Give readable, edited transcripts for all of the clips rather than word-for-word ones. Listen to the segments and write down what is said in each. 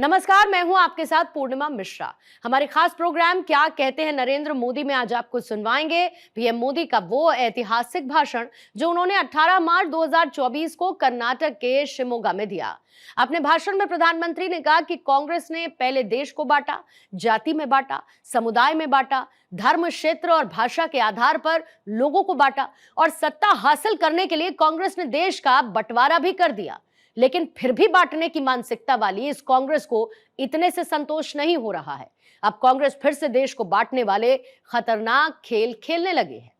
नमस्कार, मैं हूं आपके साथ पूर्णिमा मिश्रा। हमारे खास प्रोग्राम क्या कहते हैं नरेंद्र मोदी में आज आपको सुनवाएंगे पीएम मोदी का वो ऐतिहासिक भाषण जो उन्होंने 18 मार्च 2024 को कर्नाटक के शिमोगा में दिया। अपने भाषण में प्रधानमंत्री ने कहा कि कांग्रेस ने पहले देश को बांटा, जाति में बांटा, समुदाय में बांटा, धर्म, क्षेत्र और भाषा के आधार पर लोगों को बांटा और सत्ता हासिल करने के लिए कांग्रेस ने देश का बंटवारा भी कर दिया। लेकिन फिर भी बांटने की मानसिकता वाली इस कांग्रेस को इतने से संतोष नहीं हो रहा है। अब कांग्रेस फिर से देश को बांटने वाले खतरनाक खेल खेलने लगे हैं।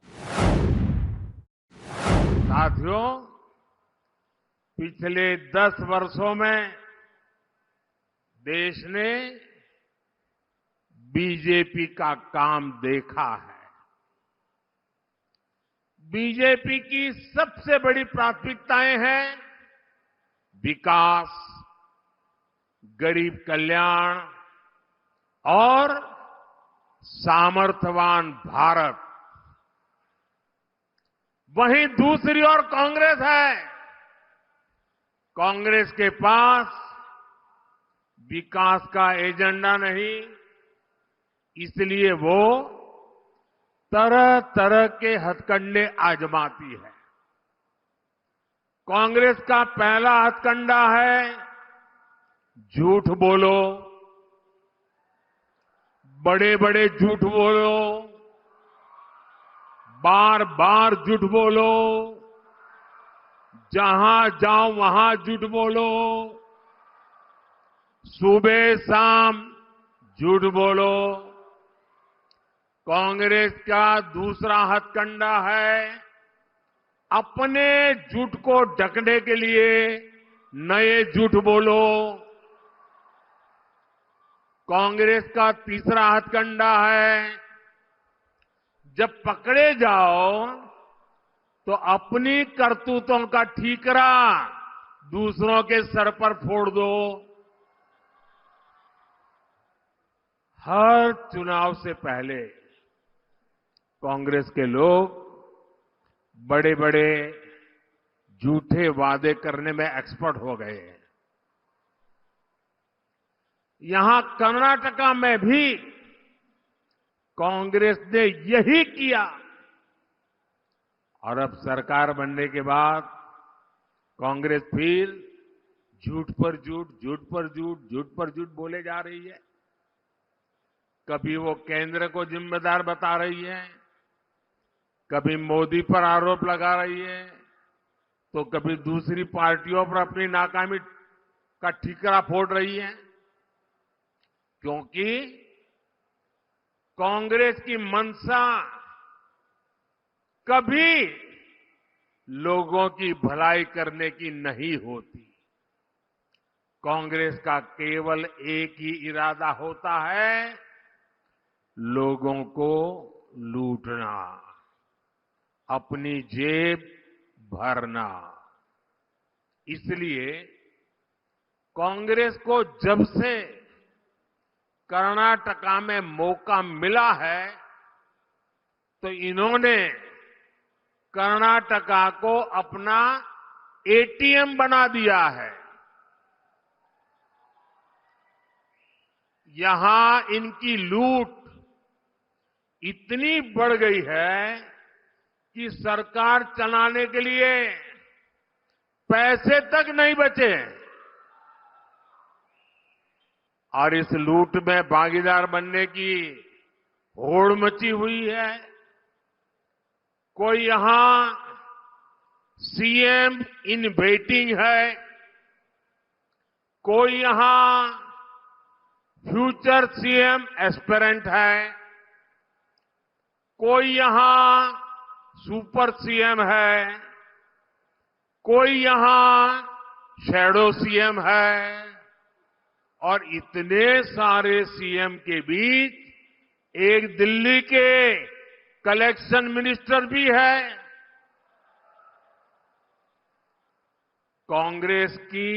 साथियों, पिछले 10 वर्षों में देश ने बीजेपी का काम देखा है। बीजेपी की सबसे बड़ी प्राथमिकताएं हैं विकास, गरीब कल्याण और सामर्थ्यवान भारत। वहीं दूसरी ओर कांग्रेस है। कांग्रेस के पास विकास का एजेंडा नहीं, इसलिए वो तरह तरह के हथकंडे आजमाती है। कांग्रेस का पहला हथकंडा है झूठ बोलो, बड़े बड़े झूठ बोलो, बार बार झूठ बोलो, जहां जाओ वहां झूठ बोलो, सुबह शाम झूठ बोलो। कांग्रेस का दूसरा हथकंडा है अपने झूठ को ढकने के लिए नए झूठ बोलो। कांग्रेस का तीसरा हथकंडा है जब पकड़े जाओ तो अपनी करतूतों का ठीकरा दूसरों के सर पर फोड़ दो। हर चुनाव से पहले कांग्रेस के लोग बड़े बड़े झूठे वादे करने में एक्सपर्ट हो गए हैं। यहां कर्नाटका में भी कांग्रेस ने यही किया और अब सरकार बनने के बाद कांग्रेस फिर झूठ पर झूठ, झूठ पर झूठ, झूठ पर झूठ बोले जा रही है। कभी वो केंद्र को जिम्मेदार बता रही है, कभी मोदी पर आरोप लगा रही है, तो कभी दूसरी पार्टियों पर अपनी नाकामी का ठीकरा फोड़ रही है। क्योंकि कांग्रेस की मंशा कभी लोगों की भलाई करने की नहीं होती। कांग्रेस का केवल एक ही इरादा होता है, लोगों को लूटना, अपनी जेब भरना। इसलिए कांग्रेस को जब से कर्नाटका में मौका मिला है तो इन्होंने कर्नाटका को अपना एटीएम बना दिया है। यहां इनकी लूट इतनी बढ़ गई है कि सरकार चलाने के लिए पैसे तक नहीं बचे और इस लूट में भागीदार बनने की होड़ मची हुई है। कोई यहां सीएम इन वेटिंग है, कोई यहां फ्यूचर सीएम एस्पिरेंट है, कोई यहां सुपर सीएम है, कोई यहां शैडो सीएम है और इतने सारे सीएम के बीच एक दिल्ली के कलेक्शन मिनिस्टर भी है। कांग्रेस की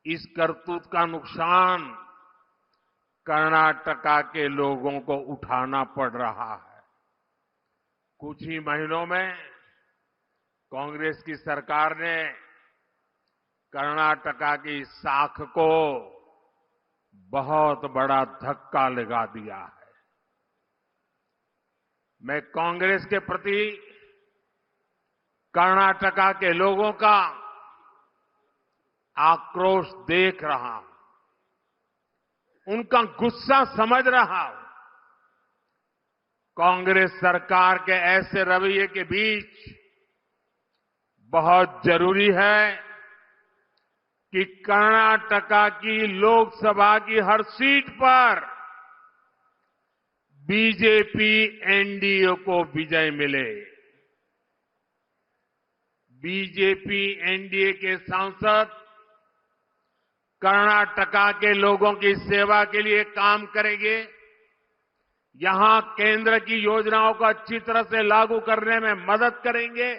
इस करतूत का नुकसान कर्नाटका के लोगों को उठाना पड़ रहा है। कुछ ही महीनों में कांग्रेस की सरकार ने कर्नाटका की साख को बहुत बड़ा धक्का लगा दिया है। मैं कांग्रेस के प्रति कर्नाटका के लोगों का आक्रोश देख रहा हूं, उनका गुस्सा समझ रहा हूं। कांग्रेस सरकार के ऐसे रवैये के बीच बहुत जरूरी है कि कर्नाटका की लोकसभा की हर सीट पर बीजेपी एनडीए को विजय मिले। बीजेपी एनडीए के सांसद कर्नाटका के लोगों की सेवा के लिए काम करेंगे, यहां केंद्र की योजनाओं को अच्छी तरह से लागू करने में मदद करेंगे।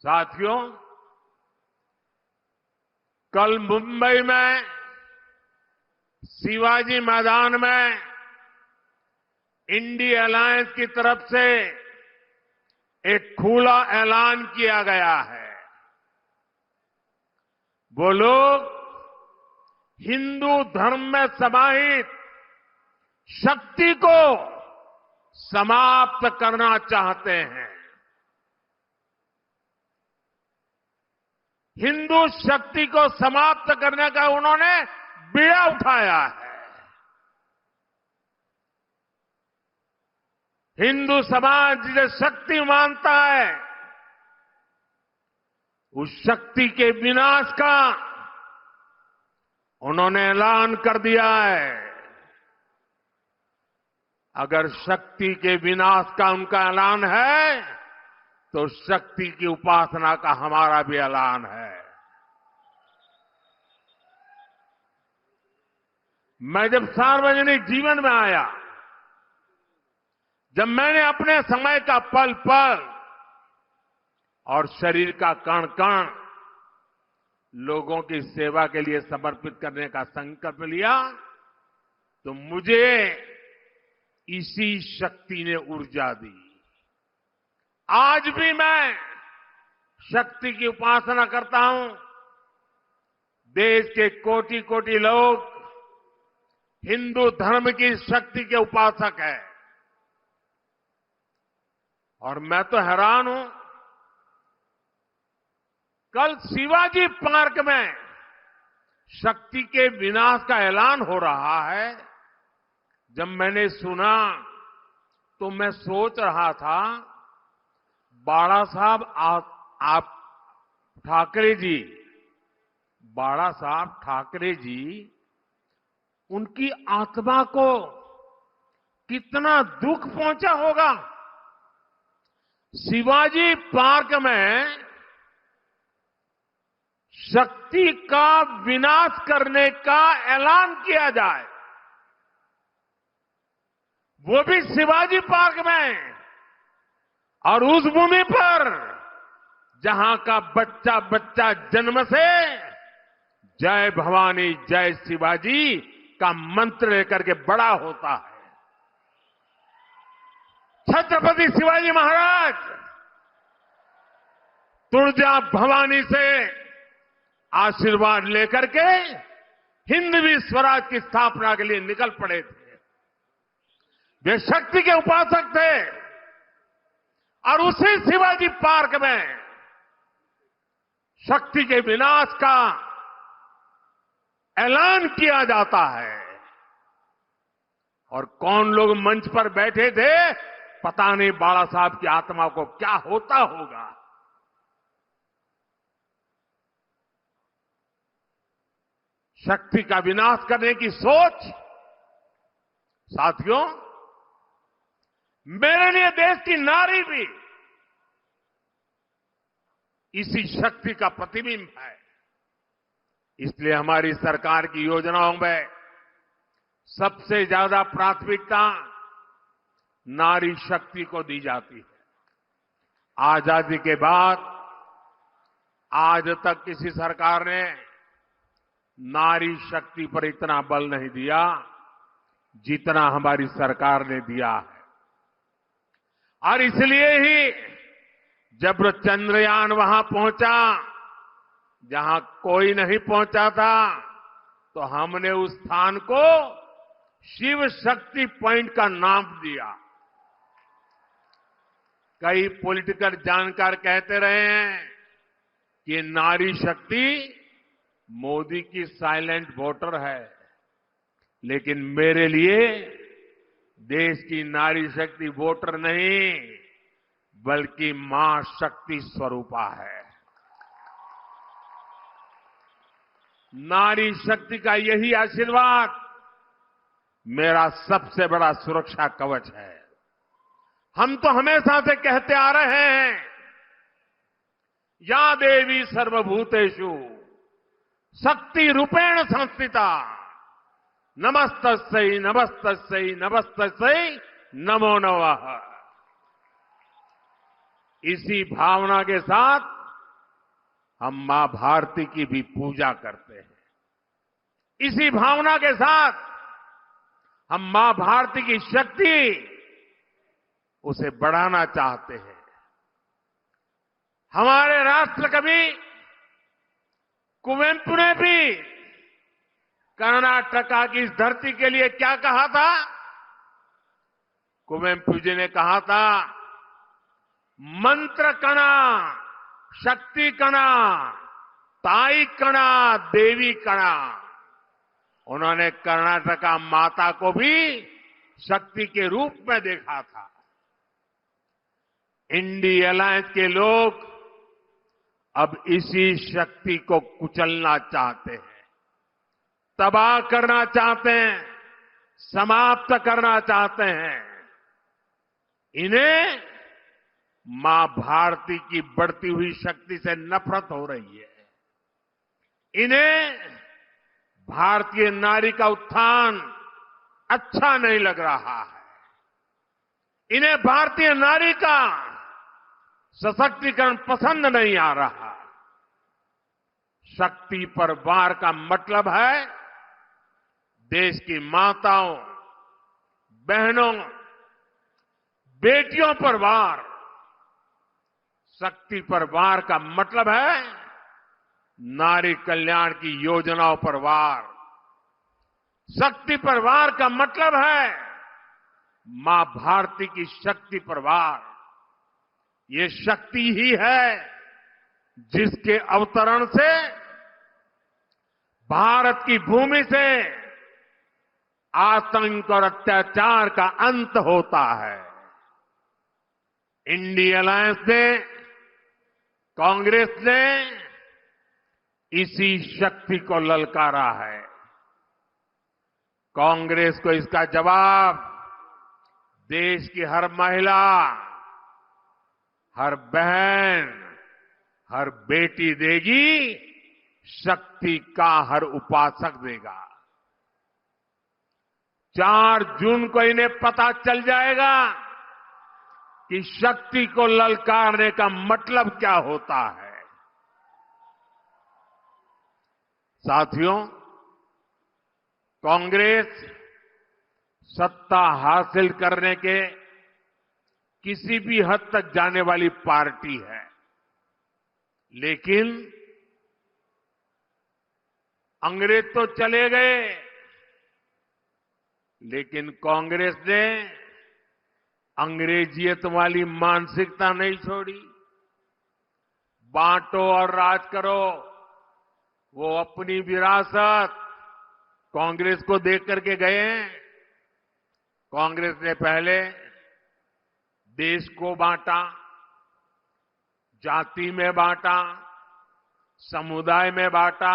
साथियों, कल मुंबई में शिवाजी मैदान में इंडिया अलायंस की तरफ से एक खुला ऐलान किया गया है। वो लोग हिंदू धर्म में समाहित शक्ति को समाप्त करना चाहते हैं। हिंदू शक्ति को समाप्त करने का उन्होंने बीड़ा उठाया है। हिंदू समाज जिसे शक्ति मानता है, उस शक्ति के विनाश का उन्होंने ऐलान कर दिया है। अगर शक्ति के विनाश का उनका ऐलान है, तो शक्ति की उपासना का हमारा भी ऐलान है। मैं जब सार्वजनिक जीवन में आया, जब मैंने अपने समय का पल पल और शरीर का कण कण लोगों की सेवा के लिए समर्पित करने का संकल्प लिया, तो मुझे इसी शक्ति ने ऊर्जा दी। आज भी मैं शक्ति की उपासना करता हूं। देश के कोटि कोटि लोग हिंदू धर्म की शक्ति के उपासक हैं, और मैं तो हैरान हूं। कल शिवाजी पार्क में शक्ति के विनाश का ऐलान हो रहा है। जब मैंने सुना तो मैं सोच रहा था, बाला साहब आप ठाकरे जी, बाला साहब ठाकरे जी, उनकी आत्मा को कितना दुख पहुंचा होगा। शिवाजी पार्क में शक्ति का विनाश करने का ऐलान किया जाए, वो भी शिवाजी पार्क में, और उस भूमि पर जहां का बच्चा बच्चा जन्म से जय भवानी जय शिवाजी का मंत्र लेकर के बड़ा होता है। छत्रपति शिवाजी महाराज तुळजा भवानी से आशीर्वाद लेकर के हिंदवी स्वराज की स्थापना के लिए निकल पड़े थे। वे शक्ति के उपासक थे, और उसी शिवाजी पार्क में शक्ति के विनाश का ऐलान किया जाता है। और कौन लोग मंच पर बैठे थे, पता नहीं बाला साहब की आत्मा को क्या होता होगा। शक्ति का विनाश करने की सोच, साथियों, मेरे लिए देश की नारी भी इसी शक्ति का प्रतिबिंब है। इसलिए हमारी सरकार की योजनाओं में सबसे ज्यादा प्राथमिकता नारी शक्ति को दी जाती है। आजादी के बाद आज तक किसी सरकार ने नारी शक्ति पर इतना बल नहीं दिया जितना हमारी सरकार ने दिया है। और इसलिए ही जब चंद्रयान वहां पहुंचा जहां कोई नहीं पहुंचा था, तो हमने उस स्थान को शिव शक्ति पॉइंट का नाम दिया। कई पॉलिटिकल जानकार कहते रहे हैं कि नारी शक्ति मोदी की साइलेंट वोटर है, लेकिन मेरे लिए देश की नारी शक्ति वोटर नहीं, बल्कि मां शक्ति स्वरूपा है। नारी शक्ति का यही आशीर्वाद मेरा सबसे बड़ा सुरक्षा कवच है। हम तो हमेशा से कहते आ रहे हैं, या देवी सर्वभूतेषु शक्ति रूपेण संस्थिता नमस्तस्यै नमस्तस्यै नमस्तस्यै नमो नमः। इसी भावना के साथ हम मां भारती की भी पूजा करते हैं। इसी भावना के साथ हम मां भारती की शक्ति उसे बढ़ाना चाहते हैं। हमारे राष्ट्र कवि कुवेंपु ने भी कर्नाटका की इस धरती के लिए क्या कहा था? कुवेंपु जी ने कहा था, मंत्र कणा, शक्ति कणा, ताई कणा, देवी कणा। उन्होंने कर्नाटका माता को भी शक्ति के रूप में देखा था। इंडी अलायंस के लोग अब इसी शक्ति को कुचलना चाहते हैं, तबाह करना चाहते हैं, समाप्त करना चाहते हैं। इन्हें मां भारती की बढ़ती हुई शक्ति से नफरत हो रही है। इन्हें भारतीय नारी का उत्थान अच्छा नहीं लग रहा है। इन्हें भारतीय नारी का सशक्तिकरण पसंद नहीं आ रहा। शक्ति पर वार का मतलब है देश की माताओं, बहनों, बेटियों पर वार। शक्ति पर वार का मतलब है नारी कल्याण की योजनाओं पर वार। शक्ति पर वार का मतलब है मां भारती की शक्ति पर वार। ये शक्ति ही है जिसके अवतरण से भारत की भूमि से आतंक और अत्याचार का अंत होता है। इंडी अलायंस ने, कांग्रेस ने इसी शक्ति को ललकारा है। कांग्रेस को इसका जवाब देश की हर महिला, हर बहन, हर बेटी देगी, शक्ति का हर उपासक देगा। 4 जून को इन्हें पता चल जाएगा कि शक्ति को ललकारने का मतलब क्या होता है। साथियों, कांग्रेस सत्ता हासिल करने के किसी भी हद तक जाने वाली पार्टी है, लेकिन अंग्रेज तो चले गए, लेकिन कांग्रेस ने अंग्रेजियत वाली मानसिकता नहीं छोड़ी। बांटो और राज करो, वो अपनी विरासत कांग्रेस को देख करके गए हैं। कांग्रेस ने पहले देश को बांटा, जाति में बांटा, समुदाय में बांटा,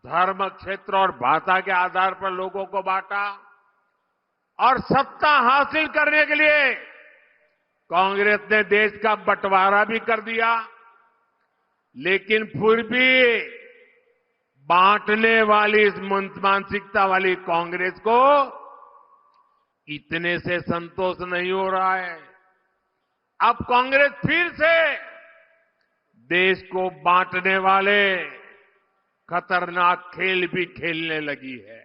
धर्म, क्षेत्र और भाषा के आधार पर लोगों को बांटा और सत्ता हासिल करने के लिए कांग्रेस ने देश का बंटवारा भी कर दिया। लेकिन फिर भी बांटने वाली इस मानसिकता वाली कांग्रेस को इतने से संतोष नहीं हो रहा है। अब कांग्रेस फिर से देश को बांटने वाले खतरनाक खेल भी खेलने लगी है।